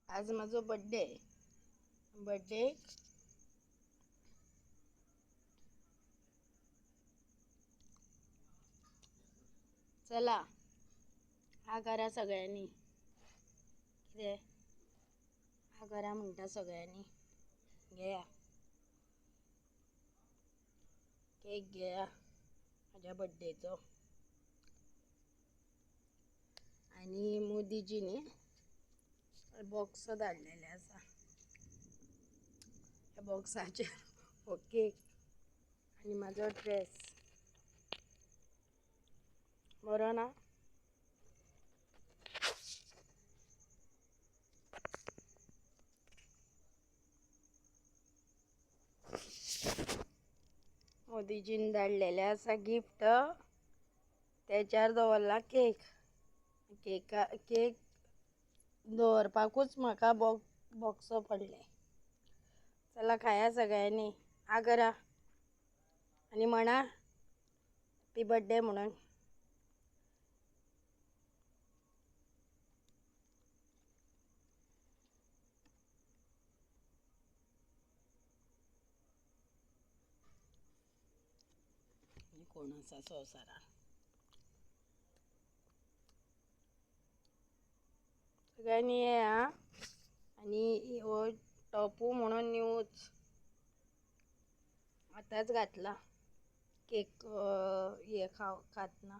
आज माझो बर्थडे चला हा करा सगळ्यांनी कितें हा करा म्हणटा सगळ्यांनी घेया केक घेया माझ्या बर्थडेचो आणि मोदीजीने बॉक्स धाडलेले आसा ह्या बॉक्साचेर हो केक आणि माझो ड्रेस बरो ना मोदीजीन धाडलेले आसा गिफ्ट त्याच्यार दवरला केक दवरपाकूच म्हाका बॉक्स पडले चला खाया सगळ्यांनी हा करा आणि म्हणा हॅपी बर्थडे म्हणून कोण आसा संवसारान सगळ्यांनी येया आणि हो टॉपू म्हणून न्यूज आतांच घातला केक खातना